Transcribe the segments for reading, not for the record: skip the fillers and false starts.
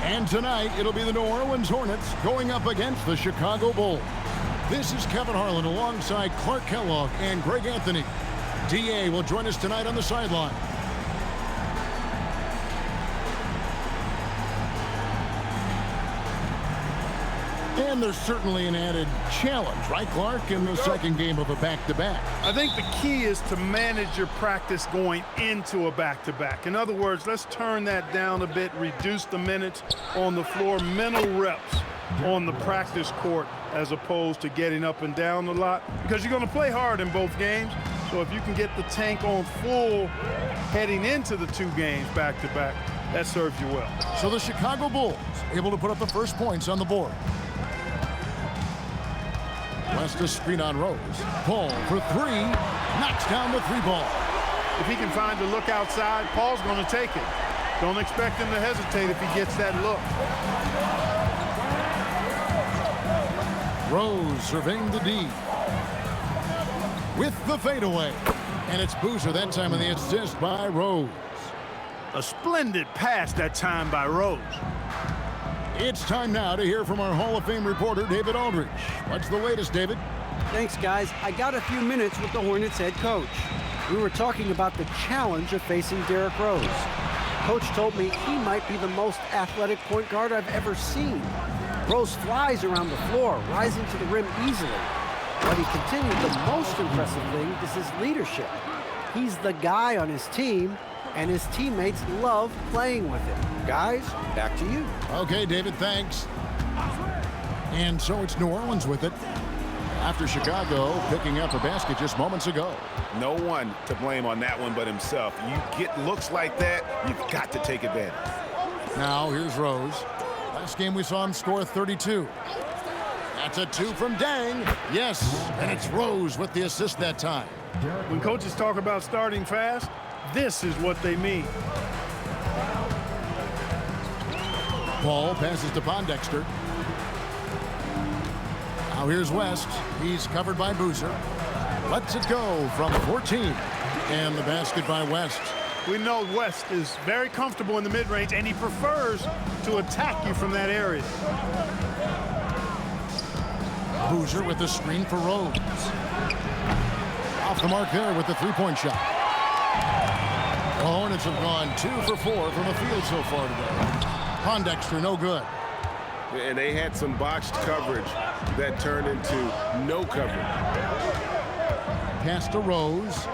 And tonight, it'll be the New Orleans Hornets going up against the Chicago Bulls. This is Kevin Harlan alongside Clark Kellogg and Greg Anthony. DA will join us tonight on the sideline. And there's certainly an added challenge, right, Clark, in the second game of a back-to-back. I think the key is to manage your practice going into a back-to-back. In other words, let's turn that down a bit, reduce the minutes on the floor, mental reps on the practice court as opposed to getting up and down a lot, because you're going to play hard in both games. So if you can get the tank on full heading into the two games back-to-back, that serves you well. So the Chicago Bulls able to put up the first points on the board. West a screen on Rose. Paul for three. Knocks down the three ball. If he can find a look outside, Paul's going to take it. Don't expect him to hesitate if he gets that look. Rose surveying the D. With the fadeaway. And it's Boozer that time on the assist by Rose. A splendid pass that time by Rose. It's time now to hear from our Hall of Fame reporter, David Aldridge. What's the latest, David? Thanks, guys. I got a few minutes with the Hornets head coach. We were talking about the challenge of facing Derrick Rose. Coach told me he might be the most athletic point guard I've ever seen. Rose flies around the floor, rising to the rim easily. But he continued, the most impressive thing is his leadership. He's the guy on his team, and his teammates love playing with him. Guys, back to you. Okay, David, thanks. And so it's New Orleans with it. After Chicago picking up a basket just moments ago. No one to blame on that one but himself. You get looks like that, you've got to take advantage. Now here's Rose. Last game we saw him score 32. That's a two from Dang. Yes, and it's Rose with the assist that time. When coaches talk about starting fast, this is what they mean. Paul passes to Pondexter. Now here's West. He's covered by Boozer. Lets it go from 14. And the basket by West. We know West is very comfortable in the mid-range, and he prefers to attack you from that area. Boozer with the screen for Rose. Off the mark there with the three-point shot. The Hornets have gone 2 for 4 from the field so far today. Pondexter, no good. And they had some botched coverage that turned into no coverage. Pass to Rose.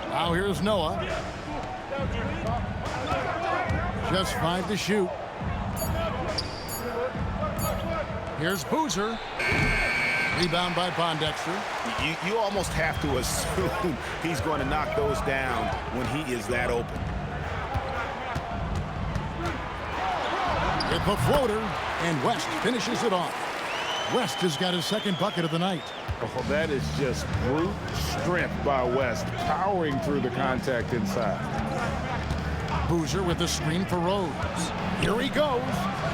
Now here's Noah. Just 5 to shoot. Here's Boozer. Rebound by Pondexter. You almost have to assume he's going to knock those down when he is that open. With the floater, and West finishes it off. West has got his second bucket of the night. Oh, that is just brute strength by West, powering through the contact inside. Boozer with the screen for Rose. Here he goes.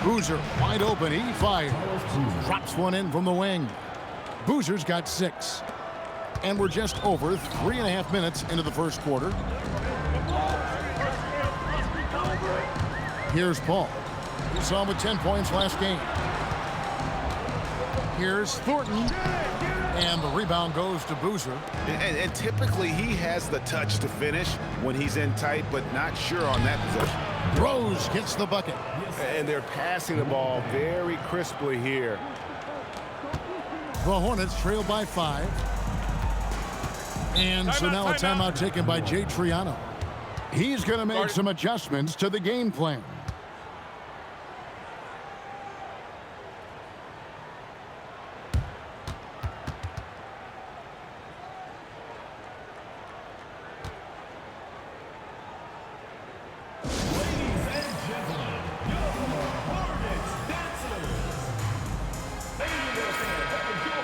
Boozer wide open. He fires. Drops one in from the wing. Boozer's got 6. And we're just over 3.5 minutes into the first quarter. Here's Paul. We saw him with 10 points last game. Here's Thornton. And the rebound goes to Boozer. And typically he has the touch to finish when he's in tight, but not sure on that possession. Rose gets the bucket. And they're passing the ball very crisply here. The Hornets trail by 5. And so now a timeout taken by Jay Triano. He's going to make some adjustments to the game plan.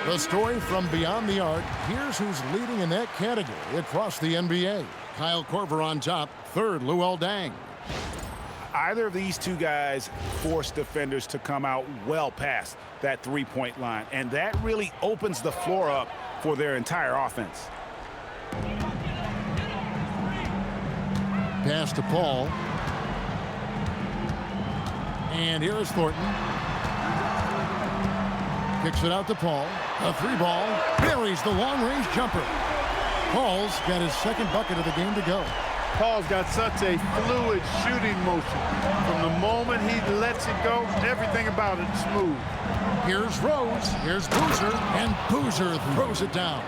The story from beyond the arc. Here's who's leading in that category across the NBA. Kyle Korver on top. Third, Luol Deng. Either of these two guys force defenders to come out well past that three-point line, and that really opens the floor up for their entire offense. Pass to Paul. And here is Thornton. Kicks it out to Paul. A 3-ball. Buries the long-range jumper. Paul's got his second bucket of the game to go. Paul's got such a fluid shooting motion. From the moment he lets it go, everything about it is smooth. Here's Rose. Here's Boozer. And Boozer throws it down.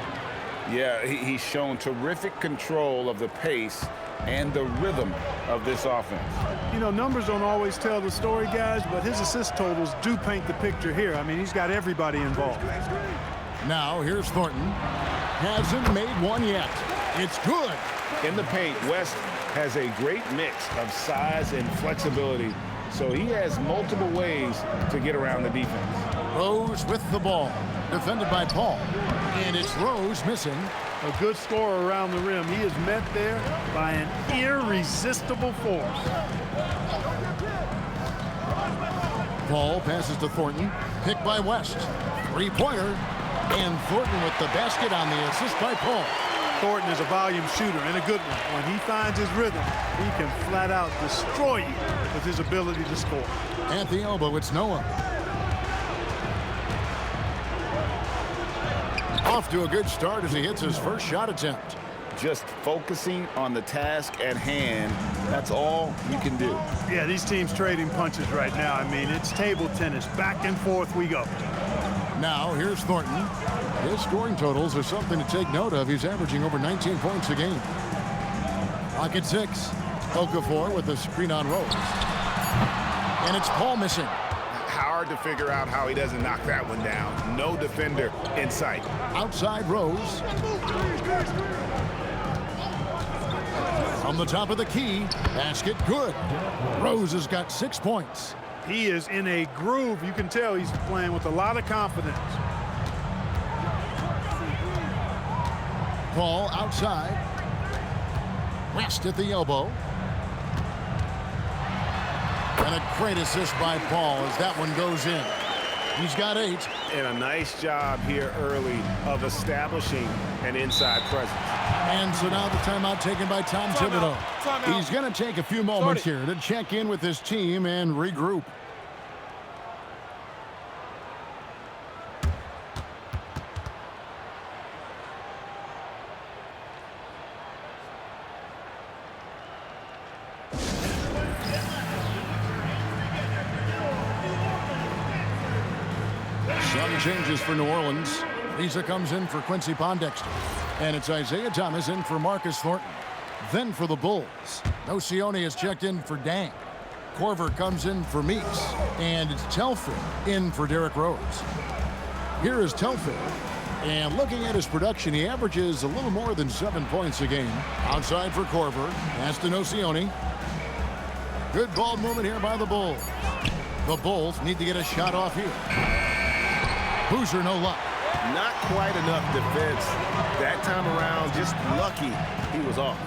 Yeah, he's shown terrific control of the pace and the rhythm of this offense. You know, numbers don't always tell the story, guys, but his assist totals do paint the picture here. I mean, he's got everybody involved. Now, here's Thornton. Hasn't made one yet. It's good. In the paint, West has a great mix of size and flexibility, so he has multiple ways to get around the defense. Rose with the ball. Defended by Paul. And it's Rose missing. A good scorer around the rim. He is met there by an irresistible force. Paul passes to Thornton. Picked by West. Three-pointer. And Thornton with the basket on the assist by Paul. Thornton is a volume shooter and a good one. When he finds his rhythm, he can flat out destroy you with his ability to score. At the elbow, it's Noah. Off to a good start as he hits his first shot attempt. Just focusing on the task at hand, that's all you can do. Yeah, these teams trading punches right now. I mean, it's table tennis. Back and forth we go. Now, here's Thornton. His scoring totals are something to take note of. He's averaging over 19 points a game. Clock at 6. Okafor with the screen on Rose. And it's Paul missing. Hard to figure out how he doesn't knock that one down. No defender in sight. Outside Rose. On the top of the key. Basket good. Rose has got 6 points. He is in a groove. You can tell he's playing with a lot of confidence. Paul outside. West at the elbow. And a great assist by Paul as that one goes in. He's got 8. And a nice job here early of establishing an inside presence. And so now the timeout taken by Tom Thibodeau. He's going to take a few moments here to check in with his team and regroup. Some changes for New Orleans. Lisa comes in for Quincy Pondexter. And it's Isaiah Thomas in for Marcus Thornton. Then for the Bulls, Nocioni is checked in for Dang. Korver comes in for Meeks. And it's Telfair in for Derrick Rose. Here is Telfair. And looking at his production, he averages a little more than 7 points a game. Outside for Korver. Pass to Nocioni. Good ball movement here by the Bulls. The Bulls need to get a shot off here. Boozer, no luck. Not quite enough defense. That time around, just lucky he was off.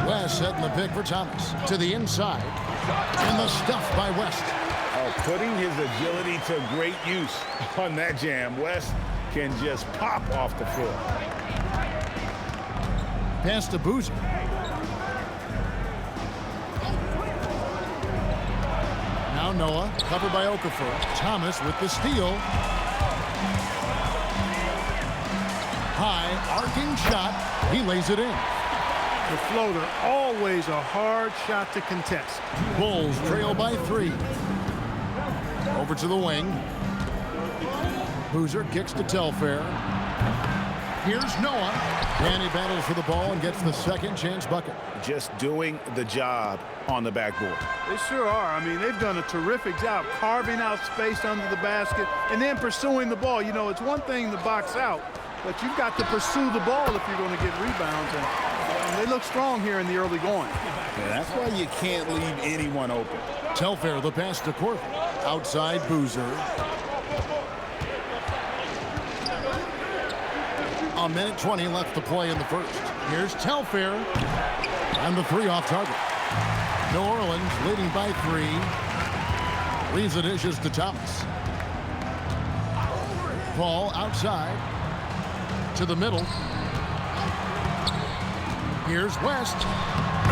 West setting the pick for Thomas. To the inside. And the stuff by West. Putting his agility to great use on that jam. West can just pop off the floor. Pass to Boozer. Now Noah, covered by Okafor. Thomas with the steal. High, arcing shot. He lays it in. The floater, always a hard shot to contest. Bulls trail by 3. Over to the wing. Boozer kicks to Telfair. Here's Noah. And he battles for the ball and gets the second chance bucket. Just doing the job on the backboard. They sure are. I mean, they've done a terrific job carving out space under the basket and then pursuing the ball. You know, it's one thing to box out, but you've got to pursue the ball if you're going to get rebounds. And they look strong here in the early going. Yeah, that's why you can't leave anyone open. Telfair, the pass to Korver. Outside Boozer. A minute 20 left to play in the first. Here's Telfair. And the 3 off target. New Orleans leading by 3. Leaves the dishes to Thomas. Paul outside. To the middle. Here's West.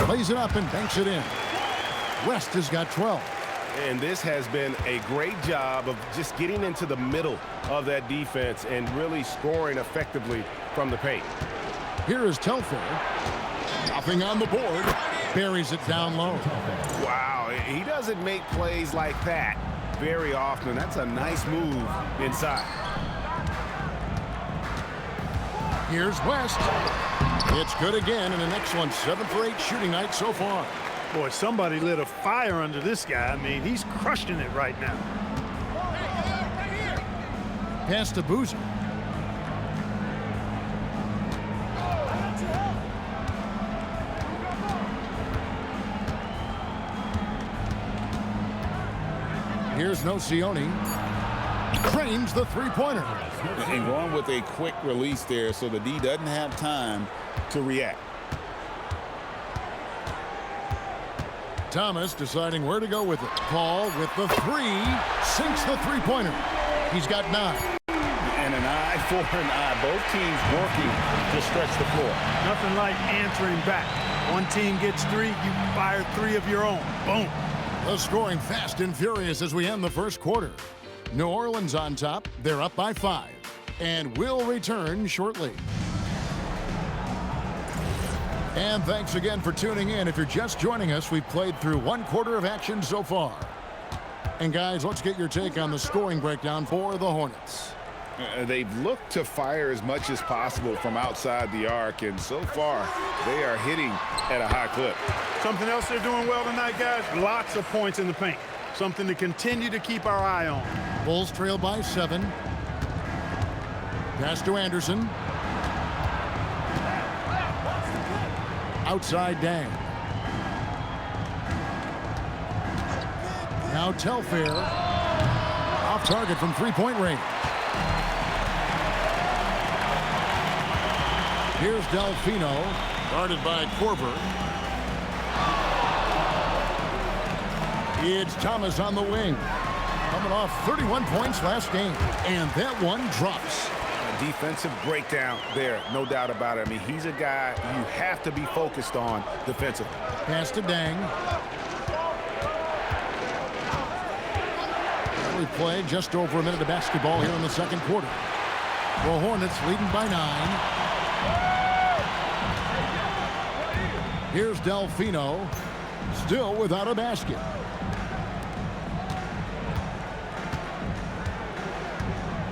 Lays it up and banks it in. West has got 12. And this has been a great job of just getting into the middle of that defense and really scoring effectively from the paint. Here is Telfair. Nothing on the board. Buries it down low. Wow, he doesn't make plays like that very often. That's a nice move inside. Here's West. It's good again, and an excellent 7 for 8 shooting night so far. Boy, somebody lit a fire under this guy. I mean, he's crushing it right now. Pass to Boozer. Here's Nocioni. Cranes the three-pointer. And going with a quick release there so the D doesn't have time to react. Thomas deciding where to go with it. Paul with the three. Sinks the three-pointer. He's got 9. And an eye for an eye. Both teams working to stretch the floor. Nothing like answering back. One team gets 3, you fire 3 of your own. Boom. The scoring fast and furious as we end the first quarter. New Orleans on top. They're up by 5. And will return shortly. And thanks again for tuning in. If you're just joining us, we've played through 1 quarter of action so far. And guys, let's get your take on the scoring breakdown for the Hornets. They've looked to fire as much as possible from outside the arc, and so far they are hitting at a high clip. Something else they're doing well tonight, guys, lots of points in the paint. Something to continue to keep our eye on. Bulls trail by 7. Pass to Anderson. Outside Dang. Now Telfair. Off target from three-point range. Here's Delfino, guarded by Korver. It's Thomas on the wing. Coming off 31 points last game. And that one drops. A defensive breakdown there, no doubt about it. I mean, he's a guy you have to be focused on defensively. Pass to Dang. We play just over a minute of basketball here in the second quarter. The Hornets leading by 9. Here's Delfino, still without a basket.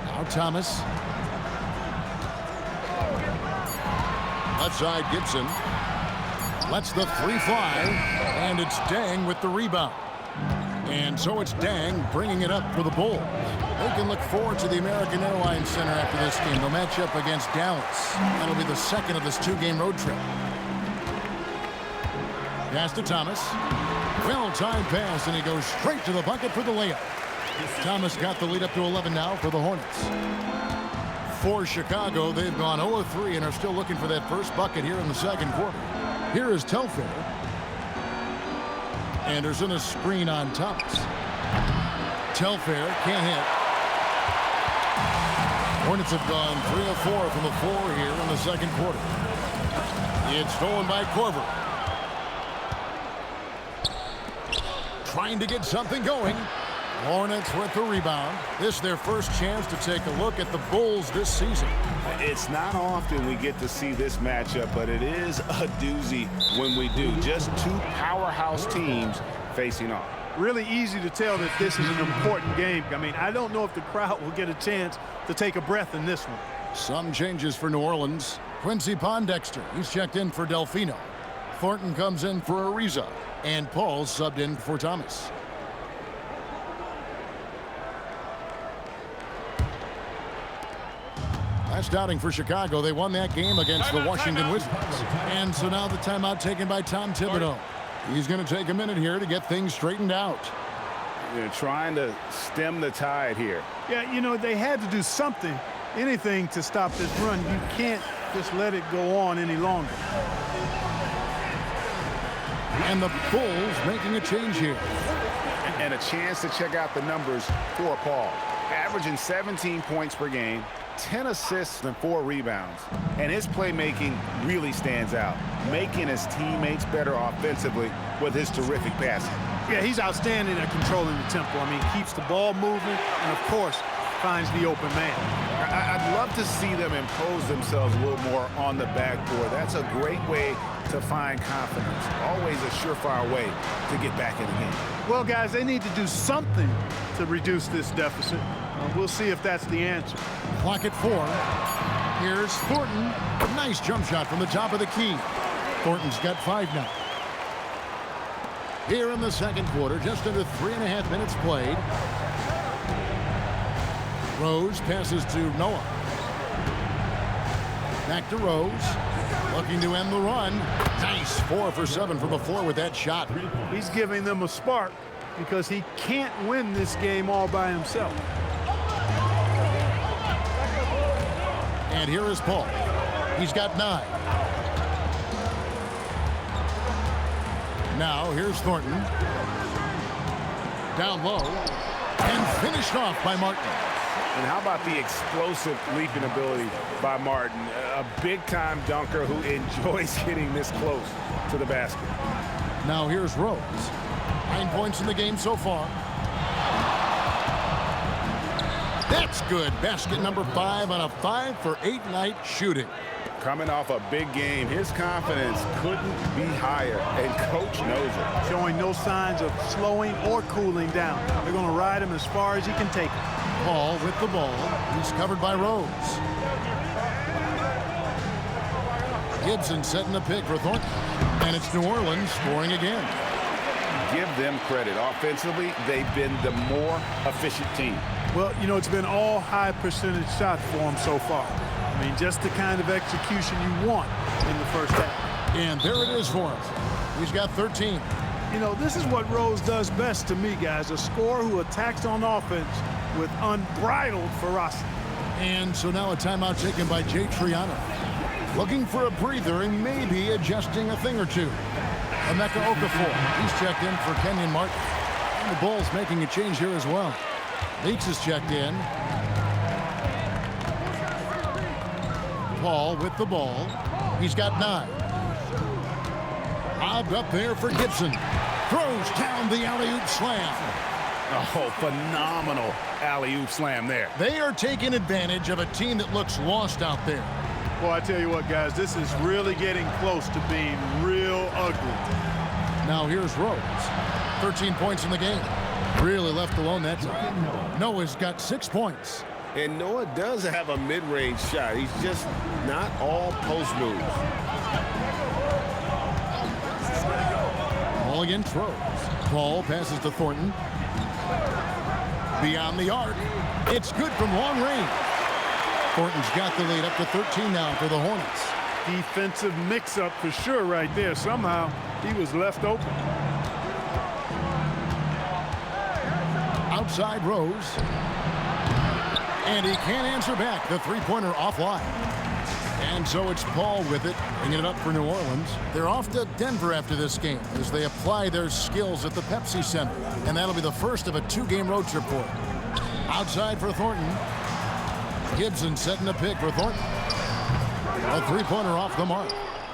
Now Thomas. Left side Gibson. Lets the 3 fly, and it's Dang with the rebound. And so it's Dang bringing it up for the Bulls. They can look forward to the American Airlines Center after this game. They'll match up against Dallas. That'll be the second of this 2-game road trip. Pass to Thomas. Well-timed pass, and he goes straight to the bucket for the layup. Thomas got the lead up to 11 now for the Hornets. For Chicago, they've gone 0-3 and are still looking for that first bucket here in the second quarter. Here is Telfair. Anderson a screen on Thomas. Telfair can't hit. Hornets have gone 3 of 4 from the floor here in the second quarter. It's stolen by Korver. Trying to get something going. Hornets with the rebound. This is their first chance to take a look at the Bulls this season. It's not often we get to see this matchup, but it is a doozy when we do. Just 2 powerhouse teams facing off. Really easy to tell that this is an important game. I mean, I don't know if the crowd will get a chance to take a breath in this one. Some changes for New Orleans. Quincy Pondexter, he's checked in for Delfino. Thornton comes in for Ariza. And Paul subbed in for Thomas. Last outing for Chicago, they won that game against the Washington Wizards. And so now the timeout taken by Tom Thibodeau. He's going to take a minute here to get things straightened out. They're trying to stem the tide here. Yeah, you know, they had to do something, anything to stop this run. You can't just let it go on any longer. And the Bulls making a change here. And a chance to check out the numbers for Paul. Averaging 17 points per game, 10 assists and 4 rebounds. And his playmaking really stands out, making his teammates better offensively with his terrific passing. Yeah, he's outstanding at controlling the tempo. I mean, keeps the ball moving and, of course, finds the open man. I'd love to see them impose themselves a little more on the backboard. That's a great way to find confidence. Always a surefire way to get back in the game. Well, guys, they need to do something to reduce this deficit. We'll see if that's the answer. Clock at 4. Here's Thornton. A nice jump shot from the top of the key. Thornton's got 5 now. Here in the second quarter, just under 3.5 minutes played. Rose passes to Noah. Back to Rose. Looking to end the run. Nice 4 for 7 from the floor with that shot. He's giving them a spark because he can't win this game all by himself. And here is Paul. He's got 9. Now here's Thornton. Down low. And finished off by Martin. And how about the explosive leaping ability by Martin? A big-time dunker who enjoys getting this close to the basket. Now here's Rose. 9 points in the game so far. That's good. Basket number 5 on a 5 for 8 night shooting. Coming off a big game, his confidence couldn't be higher, and coach knows it. Showing no signs of slowing or cooling down. They're going to ride him as far as he can take it. Paul with the ball. He's covered by Rose. Gibson setting the pick for Thornton. And it's New Orleans scoring again. Give them credit. Offensively, they've been the more efficient team. Well, you know, it's been all high percentage shots for him so far. I mean, just the kind of execution you want in the first half. And there it is for him. He's got 13. You know, this is what Rose does best to me, guys. A scorer who attacks on offense with unbridled ferocity. And so now a timeout taken by Jay Triano. Looking for a breather and maybe adjusting a thing or two. Emeka Okafor. He's checked in for Kenyon Martin. And the Bulls making a change here as well. Leaks is checked in. Paul with the ball. He's got 9. Lobbed up there for Gibson. Throws down the alley-oop slam. Oh, phenomenal alley-oop slam there. They are taking advantage of a team that looks lost out there. Well, I tell you what, guys, this is really getting close to being real ugly. Now here's Rose. 13 points in the game. Really left alone that time. Noah's got 6 points. And Noah does have a mid-range shot. He's just not all post moves. Ball against Rose. Paul passes to Thornton. Beyond the arc. It's good from long range. Thornton's got the lead up to 13 now for the Hornets. Defensive mix-up for sure right there. Somehow he was left open. Outside Rose. And he can't answer back. The three-pointer offline. And so it's Paul with it, bringing it up for New Orleans. They're off to Denver after this game as they apply their skills at the Pepsi Center. And that'll be the first of a 2-game road trip for them. Outside for Thornton. Gibson setting the pick for Thornton. A three-pointer off the mark.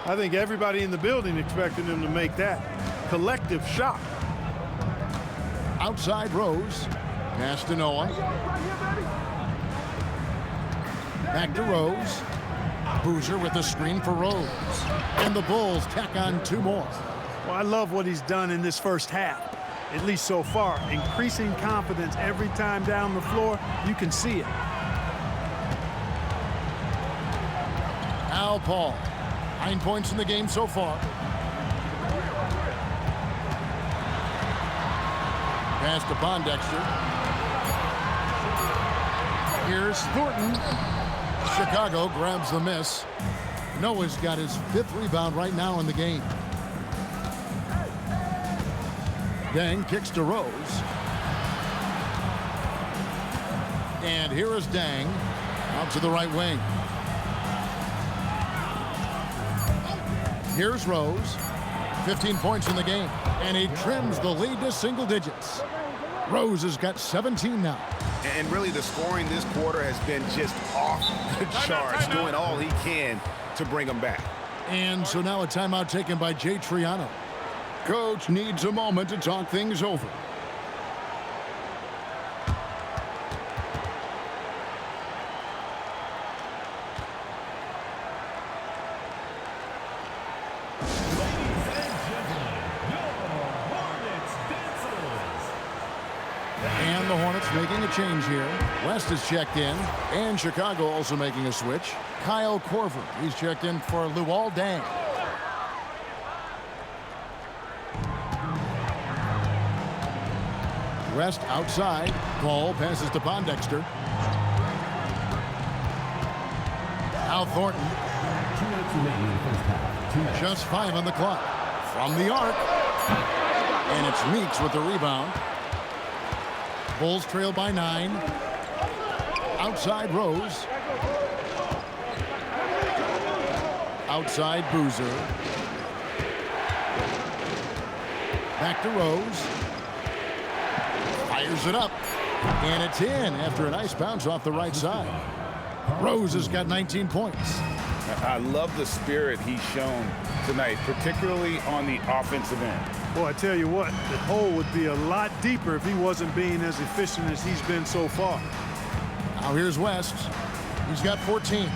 I think everybody in the building expected him to make that collective shot. Outside Rose. Pass to Noah. Back to Rose. Boozer with the screen for Rose. And the Bulls tack on 2 more. Well, I love what he's done in this first half, at least so far. Increasing confidence every time down the floor. You can see it. Now Paul. 9 points in the game so far. Pass to Bondexter. Here's Thornton. Chicago grabs the miss. Noah's got his 5th rebound right now in the game. Deng kicks to Rose. And here is Deng out to the right wing. Here's Rose. 15 points in the game. And he trims the lead to single digits. Rose has got 17 now. And really, the scoring this quarter has been just off the charts, doing all he can to bring them back. And so now a timeout taken by Jay Triano. Coach needs a moment to talk things over. And the Hornets making a change here. West is checked in, and Chicago also making a switch. Kyle Korver, he's checked in for Luol Deng. West outside. Ball passes to Pondexter. Now Thornton. Just 5 on the clock. From the arc. And it's Meeks with the rebound. Bulls trail by 9. Outside Rose. Outside Boozer. Back to Rose. Fires it up. And it's in after a nice bounce off the right side. Rose has got 19 points. I love the spirit he's shown tonight, particularly on the offensive end. Boy, I tell you what, the hole would be a lot deeper if he wasn't being as efficient as he's been so far. Now here's West. He's got 14.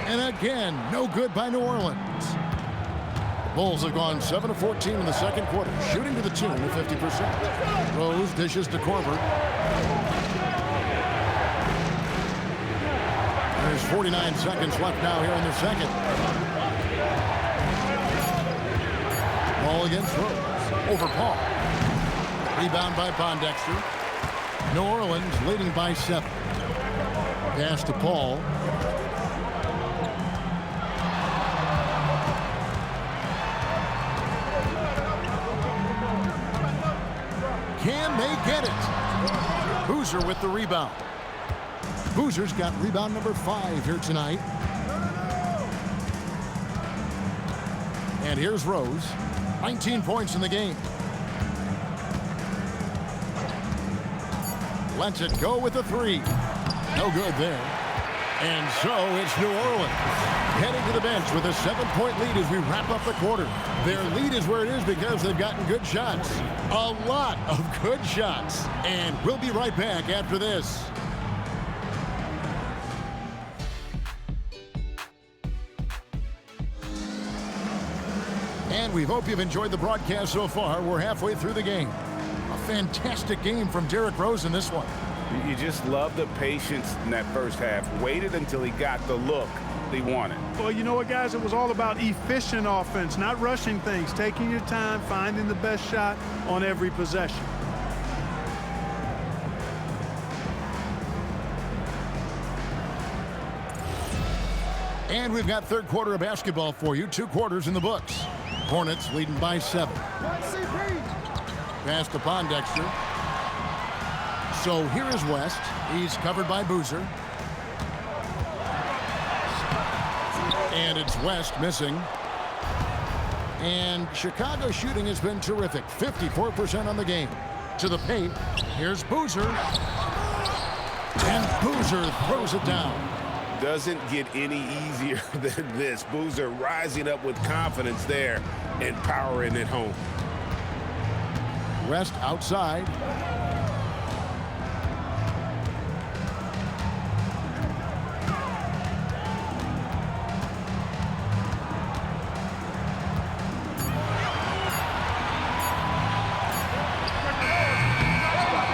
And again, no good by New Orleans. The Bulls have gone 7 of 14 in the second quarter, shooting to the tune of 50%. Rose dishes to Korver. There's 49 seconds left now here in the second. Ball against Rose. Over Paul. Rebound by Pondexter. New Orleans leading by 7. Pass to Paul. Can they get it? Boozer with the rebound. Boozer's got rebound number 5 here tonight. And here's Rose. 19 points in the game. Lets it go with the 3. No good there. And so it's New Orleans heading to the bench with a 7-point lead as we wrap up the quarter. Their lead is where it is because they've gotten good shots. A lot of good shots. And we'll be right back after this. And we hope you've enjoyed the broadcast so far. We're halfway through the game. A fantastic game from Derrick Rose in this one. You just love the patience in that first half. Waited until he got the look he wanted. Well, you know what, guys? It was all about efficient offense, not rushing things, taking your time, finding the best shot on every possession. And we've got third quarter of basketball for you. 2 quarters in the books. Hornets leading by 7. Pass to Pondexter. So here is West. He's covered by Boozer. And it's West missing. And Chicago shooting has been terrific. 54% on the game. To the paint. Here's Boozer. And Boozer throws it down. Doesn't get any easier than this. Boozer rising up with confidence there and powering it home. West outside.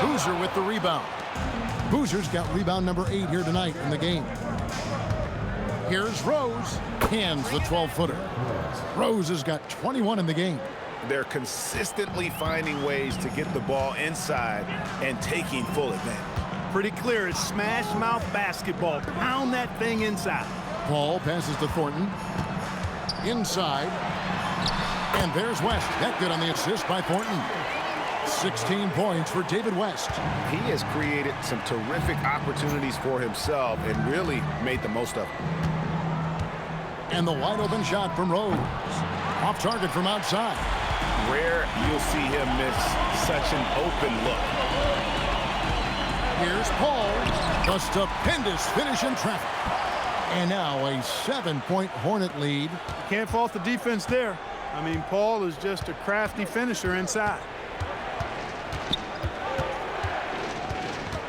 Boozer with the rebound. Boozer's got rebound number 8 here tonight in the game. Here's Rose. Hands the 12-footer. Rose has got 21 in the game. They're consistently finding ways to get the ball inside and taking full advantage. Pretty clear. It's smash mouth basketball. Pound that thing inside. Paul passes to Thornton. Inside. And there's West. That good on the assist by Thornton. 16 points for David West. He has created some terrific opportunities for himself and really made the most of them. And the wide open shot from Rose. Off target from outside. Rare you'll see him miss such an open look. Here's Paul. The stupendous finish in traffic. And now a 7-point Hornet lead. Can't fault the defense there. I mean, Paul is just a crafty finisher inside.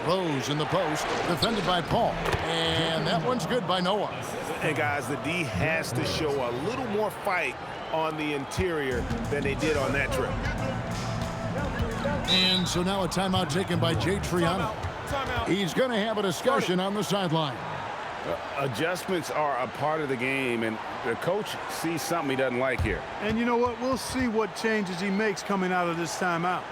Rose in the post, defended by Paul. And that one's good by Noah. And guys, the D has to show a little more fight on the interior than they did on that trip. And so now a timeout taken by Jay Triano. He's going to have a discussion on the sideline. Adjustments are a part of the game, and the coach sees something he doesn't like here. And you know what? We'll see what changes he makes coming out of this timeout.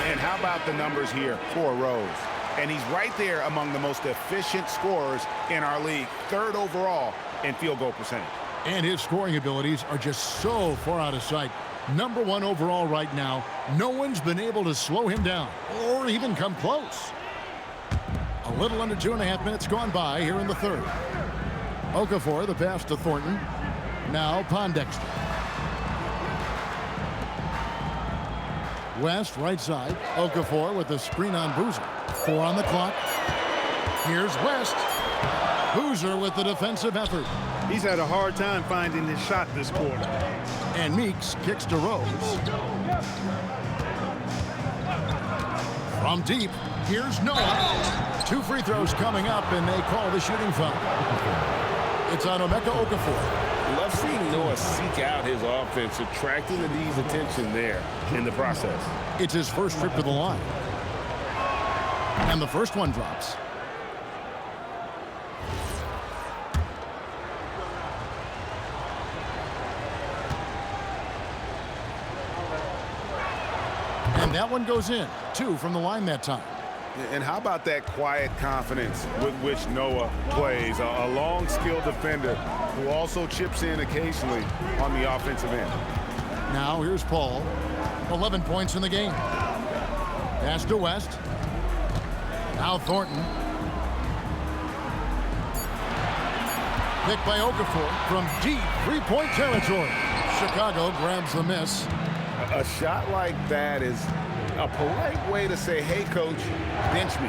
And how about the numbers here for Rose? And he's right there among the most efficient scorers in our league, 3rd overall in field goal percentage. And his scoring abilities are just so far out of sight. Number 1 overall right now. No one's been able to slow him down or even come close. A little under 2.5 minutes gone by here in the 3rd. Okafor, the pass to Thornton. Now Pondexter. West, right side. Okafor with the screen on Boozer. 4 on the clock. Here's West. Boozer with the defensive effort. He's had a hard time finding his shot this quarter. And Meeks kicks to Rose. From deep, here's Noah. 2 free throws coming up, and they call the shooting foul. It's on Emeka Okafor. Love seeing Noah seek out his offense, attracting the D's attention there in the process. It's his first trip to the line. And the first one drops. And that one goes in. 2 from the line that time. And how about that quiet confidence with which Noah plays? A long, skilled defender who also chips in occasionally on the offensive end. Now here's Paul. 11 points in the game. Pass to West. Now Thornton. Picked by Okafor from deep 3-point territory. Chicago grabs the miss. A shot like that is a polite way to say, hey, coach, bench me.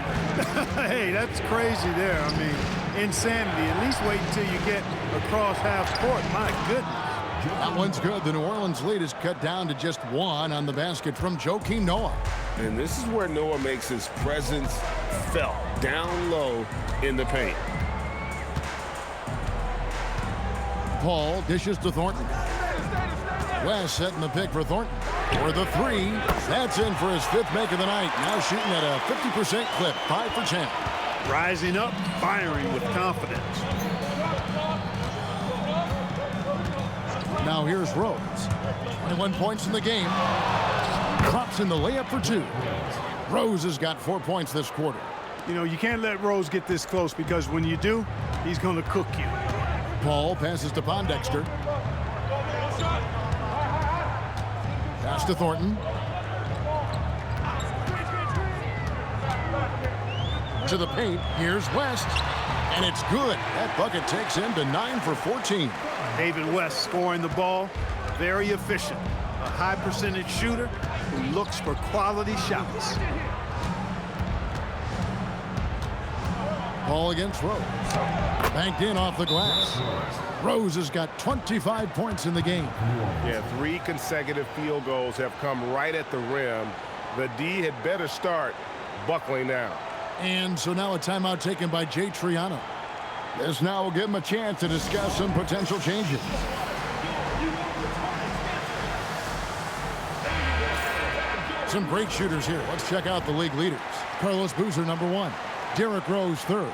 Hey, that's crazy there. I mean, insanity. At least wait until you get across half court. My goodness. That one's good. The New Orleans lead is cut down to just 1 on the basket from Joakim Noah. And this is where Noah makes his presence felt, down low in the paint. Paul dishes to Thornton. West setting the pick for Thornton. For the 3, that's in for his 5th make of the night. Now shooting at a 50% clip, 5 for 10. Rising up, firing with confidence. Now here's Rose. 21 points in the game. Drops in the layup for 2. Rose has got 4 points this quarter. You know, you can't let Rose get this close because when you do, he's going to cook you. Paul passes to Pondexter. Pass to Thornton. To the paint. Here's West. And it's good. That bucket takes him to 9 for 14. David West scoring the ball. Very efficient. A high percentage shooter who looks for quality shots. Ball against Rose. Banked in off the glass. Rose has got 25 points in the game. Yeah, 3 consecutive field goals have come right at the rim. The D had better start buckling down. And so now a timeout taken by Jay Triano. This now will give him a chance to discuss some potential changes. Some great shooters here. Let's check out the league leaders. Carlos Boozer, number 1. Derrick Rose, 3rd.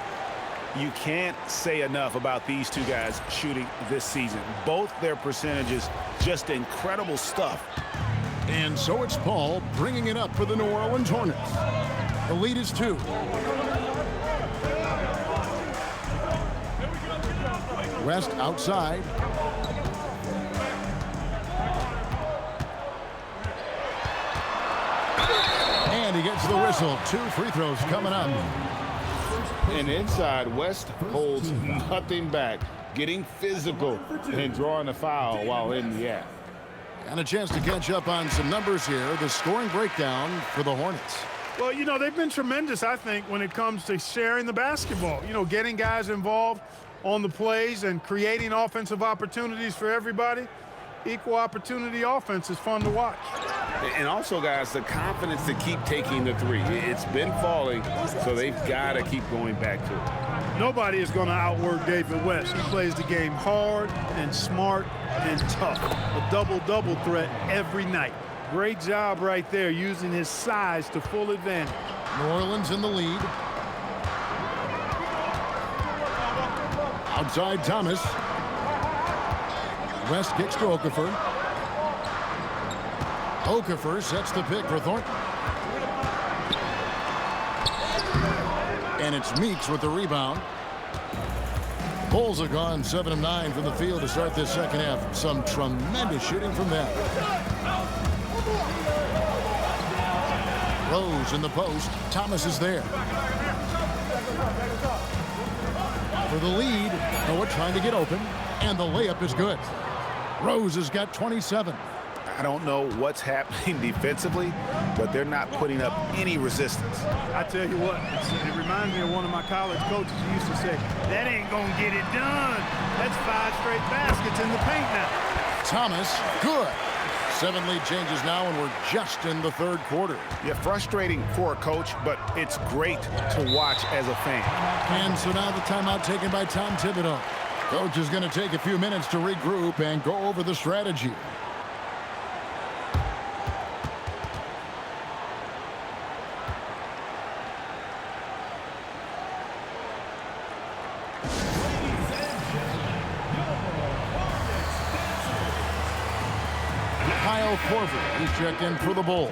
You can't say enough about these 2 guys shooting this season. Both their percentages, just incredible stuff. And so it's Paul bringing it up for the New Orleans Hornets. The lead is 2. West outside. gets the whistle. 2 free throws coming up. And inside, West holds nothing back, getting physical and drawing a foul while in the act. And a chance to catch up on some numbers here. The scoring breakdown for the Hornets. Well, you know, they've been tremendous, I think, when it comes to sharing the basketball. You know, getting guys involved on the plays and creating offensive opportunities for everybody. Equal opportunity offense is fun to watch. And also, guys, the confidence to keep taking the three. It's been falling, so they've got to keep going back to it. Nobody is going to outwork David West. He plays the game hard and smart and tough. A double-double threat every night. Great job right there using his size to full advantage. New Orleans in the lead. Outside Thomas. West kicks to Okafor. Okafor sets the pick for Thornton. And it's Meeks with the rebound. Bulls have gone 7 of 9 from the field to start this second half. Some tremendous shooting from them. Rose in the post. Thomas is there. For the lead, Noah trying to get open, and the layup is good. Rose has got 27. I don't know what's happening defensively, but they're not putting up any resistance. I tell you what, it reminds me of one of my college coaches who used to say, that ain't going to get it done. That's 5 straight baskets in the paint now. Thomas, good. 7 lead changes now, and we're just in the third quarter. Yeah, frustrating for a coach, but it's great to watch as a fan. And so now the timeout taken by Tom Thibodeau. Coach is going to take a few minutes to regroup and go over the strategy. Kyle Korver, he's checked in for the Bulls.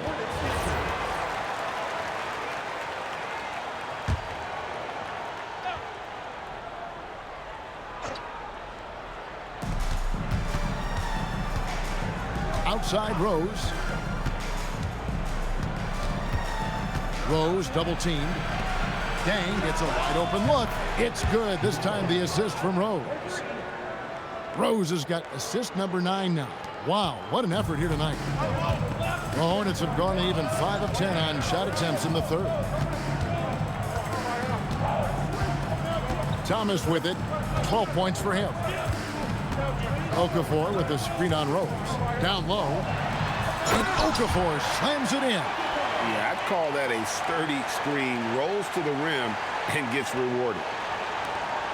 Outside Rose. Rose double teamed. Dang gets a wide open look. It's good. This time the assist from Rose. Rose has got assist number 9 now. Wow, what an effort here tonight. The Hornets have gone even 5 of 10 on shot attempts in the third. Thomas with it. 12 points for him. Okafor with the screen on Rose. Down low. And Okafor slams it in. Yeah, I'd call that a sturdy screen. Rolls to the rim and gets rewarded.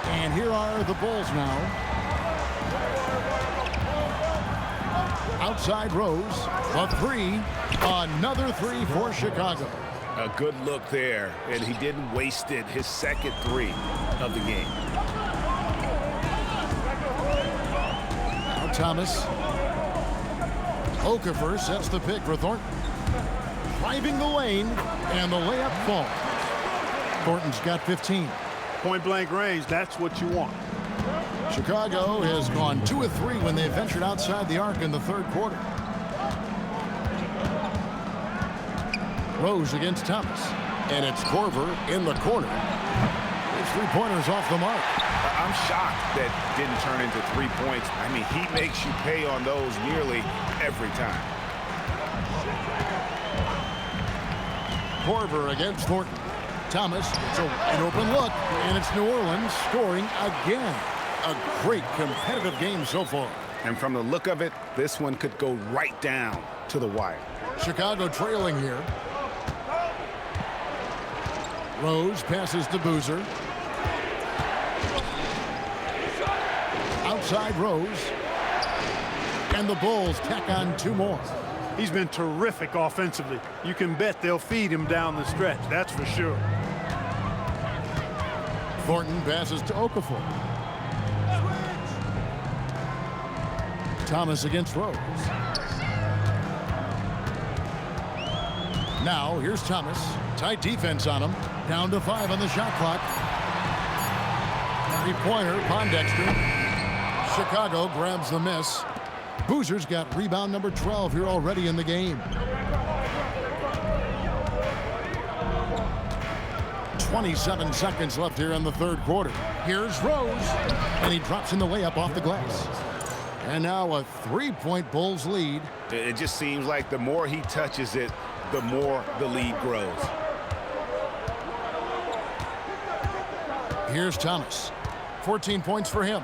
And here are the Bulls now. Outside Rose. A 3. Another 3 for Chicago. A good look there, and he didn't waste it. His second 3 of the game. Thomas. Okafor sets the pick for Thornton. Driving the lane, and the layup falls. Thornton's got 15. Point-blank range, that's what you want. Chicago has gone 2 of 3 when they ventured outside the arc in the third quarter. Rose against Thomas. And it's Korver in the corner. His 3-pointers off the mark. I'm shocked that didn't turn into 3 points. I mean, he makes you pay on those nearly every time. Korver against Thornton. Thomas gets a wide open look, and it's New Orleans scoring again. A great competitive game so far. And from the look of it, this one could go right down to the wire. Chicago trailing here. Rose passes to Boozer. Outside Rose. And the Bulls tack on 2 more. He's been terrific offensively. You can bet they'll feed him down the stretch, that's for sure. Thornton passes to Okafor. Thomas against Rose. Now here's Thomas. Tight defense on him. Down to 5 on the shot clock. 3-pointer, Pondexter. Chicago grabs the miss. Boozer's got rebound number 12 here already in the game. 27 seconds left here in the third quarter. Here's Rose, and he drops in the way up off the glass. And now a three-point Bulls lead. It just seems like the more he touches it, the more the lead grows. Here's Thomas. 14 points for him.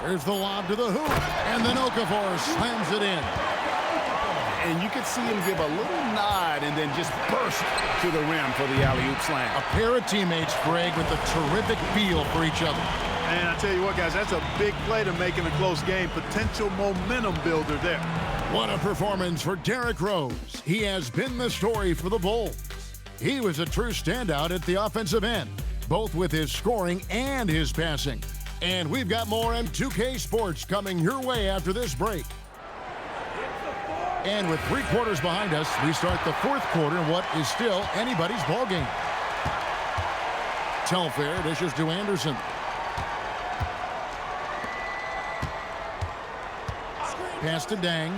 Here's the lob to the hoop, and then Okafor slams it in. And you could see him give a little nod and then just burst to the rim for the alley-oop slam. A pair of teammates, Greg, with a terrific feel for each other. And I tell you what, guys, that's a big play to make in a close game. Potential momentum builder there. What a performance for Derrick Rose. He has been the story for the Bulls. He was a true standout at the offensive end, both with his scoring and his passing. And we've got more M2K Sports coming your way after this break. And with 3 quarters behind us, we start the fourth quarter in what is still anybody's ball game. Telfair dishes to Anderson. Pass to Dang.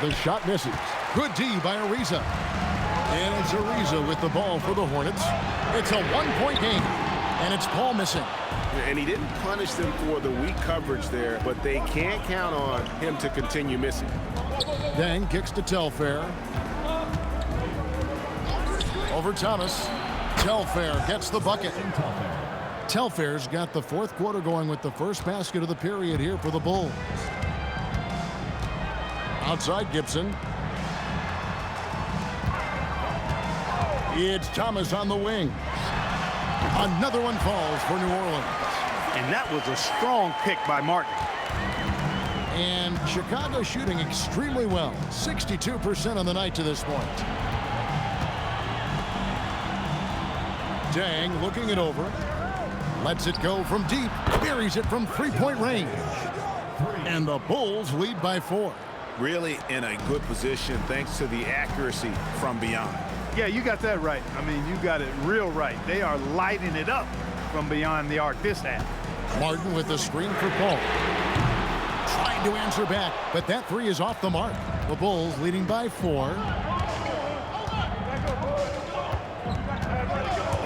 The shot misses. Good D by Ariza. And it's Ariza with the ball for the Hornets. It's a 1-point game, and it's Paul missing. And he didn't punish them for the weak coverage there, but they can't count on him to continue missing. Dang kicks to Telfair. Over Thomas. Telfair gets the bucket. Telfair's got the fourth quarter going with the first basket of the period here for the Bulls. Outside Gibson. It's Thomas on the wing. Another one falls for New Orleans. And that was a strong pick by Martin. And Chicago shooting extremely well. 62% on the night to this point. Dang looking it over. Lets it go from deep. Buries it from three-point range. And the Bulls lead by 4. Really in a good position thanks to the accuracy from beyond. Yeah, you got that right. I mean, you got it real right. They are lighting it up from beyond the arc this half. Martin with the screen for Paul. Trying to answer back, but that three is off the mark. The Bulls leading by 4.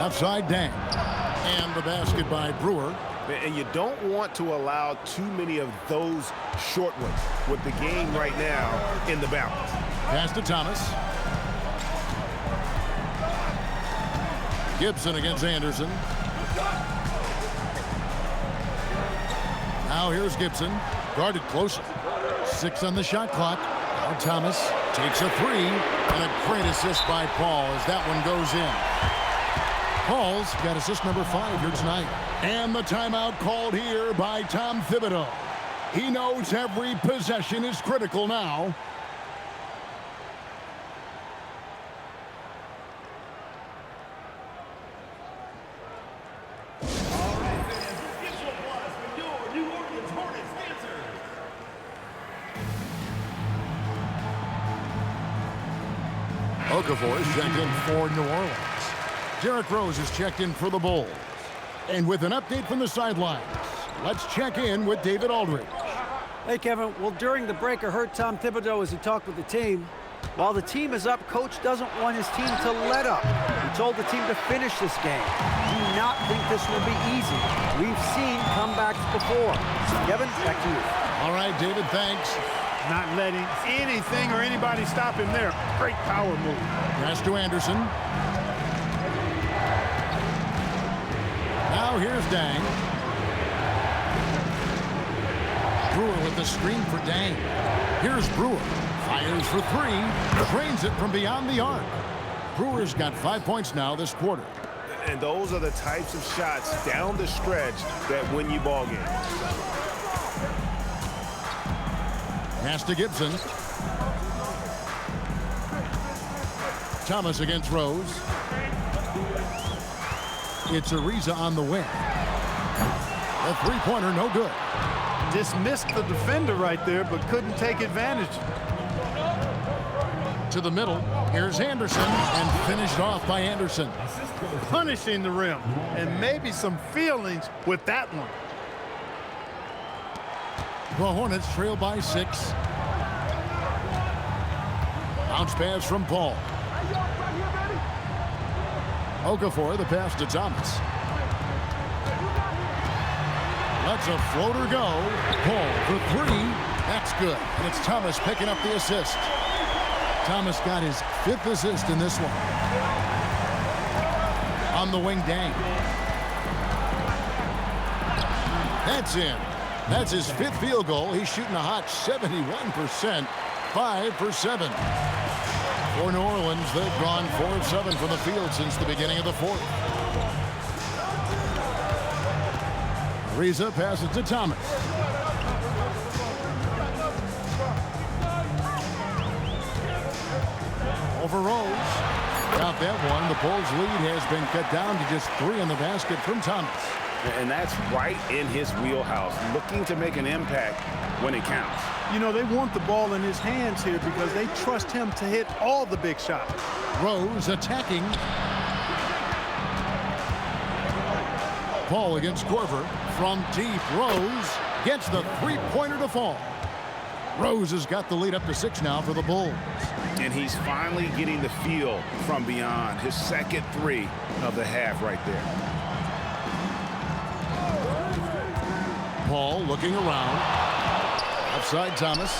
Outside Dang. And the basket by Brewer. And you don't want to allow too many of those short ones with the game right now in the balance. Pass to Thomas. Gibson against Anderson. Now here's Gibson. Guarded closer. 6 on the shot clock. Now Thomas takes a 3. And a great assist by Paul as that one goes in. Paul's got assist number 5 here tonight. And the timeout called here by Tom Thibodeau. He knows every possession is critical now. Okafor is checked in for New Orleans. Derrick Rose is checked in for the Bulls. And with an update from the sidelines, let's check in with David Aldridge. Hey, Kevin. Well, during the break, I heard Tom Thibodeau as he talked with the team. While the team is up, Coach doesn't want his team to let up. He told the team to finish this game. Do not think this will be easy. We've seen comebacks before. Kevin, back to you. All right, David, thanks. Not letting anything or anybody stop him there. Great power move. Pass to Anderson. Now here's Dang. Brewer with the screen for Dang. Here's Brewer. Fires for 3. Drains it from beyond the arc. Brewer's got 5 points now this quarter. And those are the types of shots down the stretch that win you ball games. Pass to Gibson. Thomas against Rose. It's Ariza on the wing. A three-pointer, no good. Dismissed the defender right there, but couldn't take advantage. To the middle. Here's Anderson, and finished off by Anderson. punishing the rim, and maybe some feelings with that one. The Hornets trail by 6. Bounce pass from Paul. Okafor, the pass to Thomas. Lets a floater go. Paul for 3. That's good. And it's Thomas picking up the assist. Thomas got his 5th assist in this one. On the wing, Dang. That's in. That's his 5th field goal. He's shooting a hot 71%. 5 for 7. For New Orleans, they've gone 4 of 7 from the field since the beginning of the 4th. Ariza passes to Thomas. Over Rose. Without that one, the Bulls' lead has been cut down to just 3 in the basket from Thomas. And that's right in his wheelhouse, looking to make an impact when it counts. You know, they want the ball in his hands here because they trust him to hit all the big shots. Rose attacking. Paul against Korver. From deep, Rose gets the 3-pointer to fall. Rose has got the lead up to 6 now for the Bulls. And he's finally getting the feel from beyond. His 2nd 3 of the half right there. Paul looking around. Outside Thomas.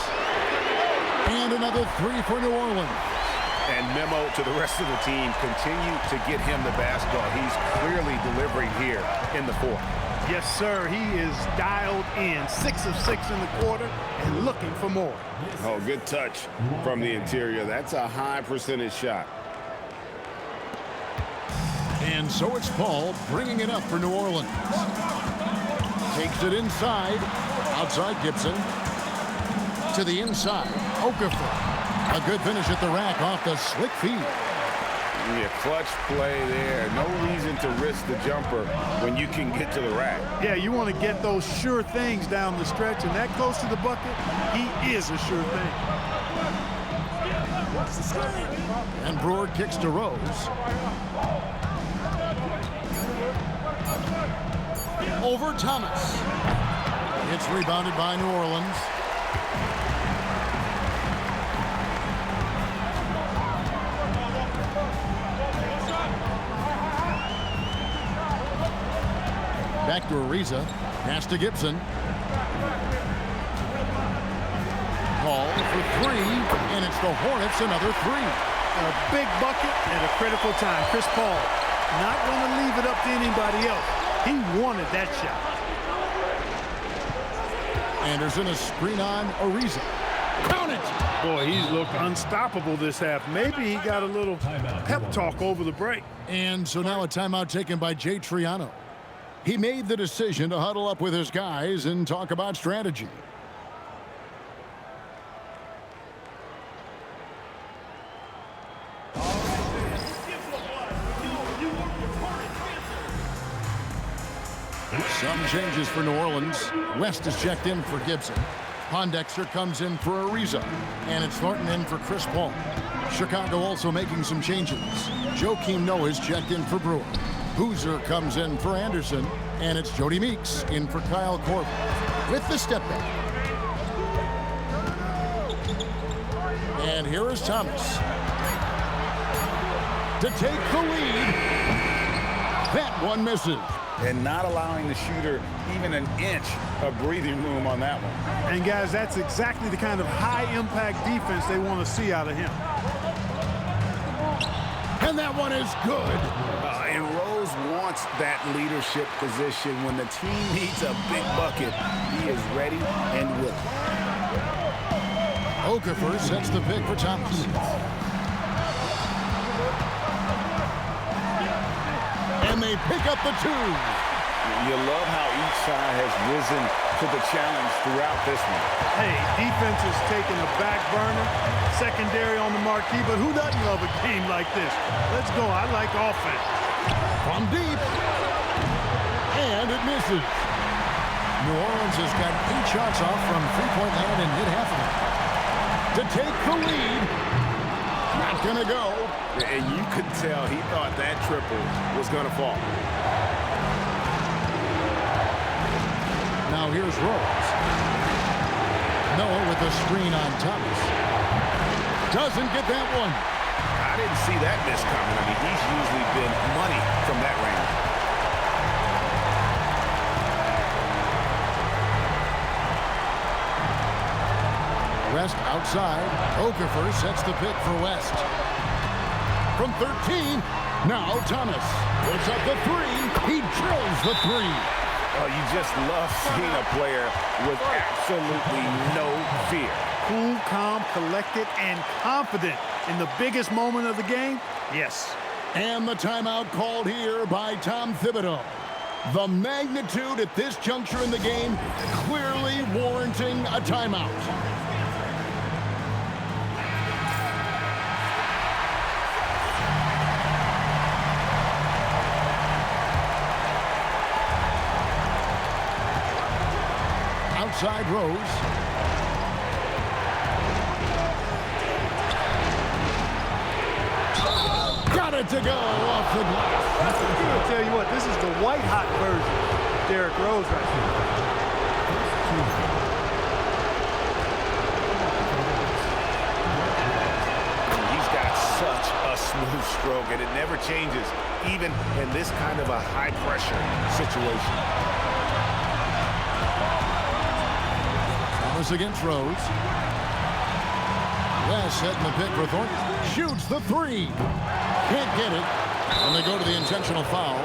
And another 3 for New Orleans. And memo to the rest of the team, continue to get him the basketball. He's clearly delivering here in the 4th. Yes, sir. He is dialed in. 6 of 6 in the quarter and looking for more. Oh, good touch from the interior. That's a high percentage shot. And so it's Paul bringing it up for New Orleans. Takes it inside. Outside Gibson. To the inside. Okafor. A good finish at the rack off the slick feed. Yeah, clutch play there. No reason to risk the jumper when you can get to the rack. Yeah, you want to get those sure things down the stretch, and that close to the bucket, he is a sure thing. And Brewer kicks to Rose. Over Thomas. It's rebounded by New Orleans. Back to Ariza. Pass to Gibson. Paul for 3, and it's the Hornets another 3. A big bucket at a critical time. Chris Paul not going to leave it up to anybody else. He wanted that shot. Anderson a screen on Ariza. Count it! Boy, he's looked unstoppable this half. Maybe he got a little pep talk over the break. And so now a timeout taken by Jay Triano. He made the decision to huddle up with his guys and talk about strategy. Some changes for New Orleans. West is checked in for Gibson. Pondexter comes in for Ariza. And it's Thornton in for Chris Paul. Chicago also making some changes. Joakim Noah is checked in for Brewer. Boozer comes in for Anderson, and it's Jody Meeks in for Kyle Korver with the step back. And here is Thomas to take the lead. That one misses. And not allowing the shooter even an inch of breathing room on that one. And guys, that's exactly the kind of high-impact defense they want to see out of him. And that one is good. And Rose wants that leadership position. When the team needs a big bucket, he is ready and willing. Okafor sets the pick for Thomas. And they pick up the 2. You love how each side has risen to the challenge throughout this one. Hey, defense is taking a back burner, secondary on the marquee, but who doesn't love a game like this? Let's go. I like offense. From deep. And it misses. New Orleans has got 8 shots off from three-point land and hit half of it. To take the lead. Not going going to go. And you could tell he thought that triple was going to fall. Now here's Rose. Noah with the screen on Thomas. Doesn't get that one. I didn't see that miss coming. I mean, he's usually been money from that range. West outside. Okafor sets the pick for West. From 13, now Thomas puts up the three. He drills the three. Oh, you just love seeing a player with absolutely no fear. Cool, calm, collected, and confident in the biggest moment of the game. Yes. And the timeout called here by Tom Thibodeau. The magnitude at this juncture in the game clearly warranting a timeout. Outside Rose. Got it to go off the glass. I'm going to tell you what, this is the white-hot version of Derrick Rose right here. He's got such a smooth stroke, and it never changes, even in this kind of a high-pressure situation. Thomas against Rose. West setting the pick for Thornton. Shoots the three. Can't get it. And they go to the intentional foul.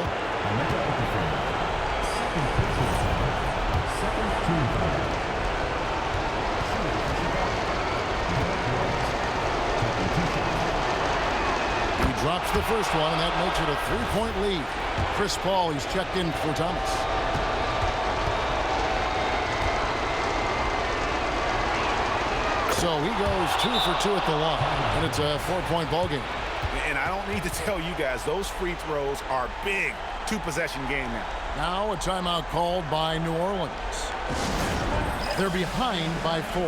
He drops the first one, and that makes it a three-point lead. Chris Paul, he's checked in for Thomas. So he goes 2 for 2 at the line, and it's a 4-point ball game. And I don't need to tell you guys, those free throws are big. Two-possession game now. Now a timeout called by New Orleans. They're behind by 4.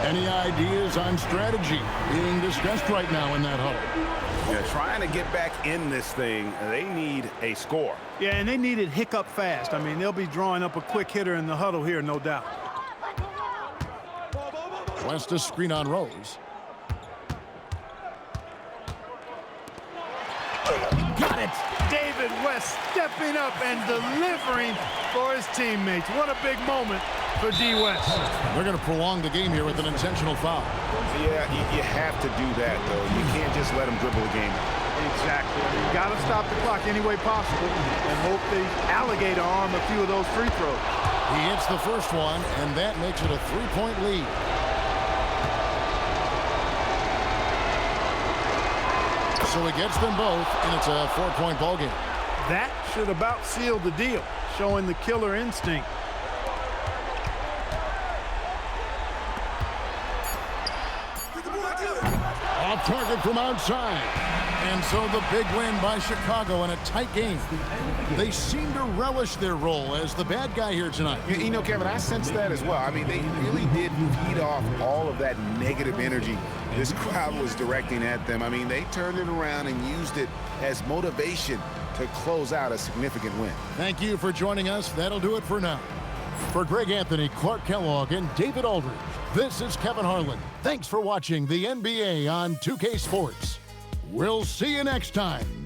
Any ideas on strategy being discussed right now in that huddle? Yeah, trying to get back in this thing, they need a score. Yeah, and they need it hiccup fast. I mean, they'll be drawing up a quick hitter in the huddle here, no doubt. West a screen on Rose. Got it! David West stepping up and delivering for his teammates. What a big moment for D. West. They're going to prolong the game here with an intentional foul. Yeah, you have to do that, though. You can't just let them dribble the game. Exactly. You got to stop the clock any way possible and hope the alligator arm a few of those free throws. He hits the first one, and that makes it a 3-point lead. So he gets them both, and it's a 4-point ball game. That should about seal the deal, showing the killer instinct. Off target from outside. And so the big win by Chicago in a tight game. They seem to relish their role as the bad guy here tonight. You know, Kevin, I sense that as well. I mean, they really did feed off all of that negative energy this crowd was directing at them. I mean, they turned it around and used it as motivation to close out a significant win. Thank you for joining us. That'll do it for now. For Greg Anthony, Clark Kellogg, and David Aldridge, this is Kevin Harlan. Thanks for watching the NBA on 2K Sports. We'll see you next time.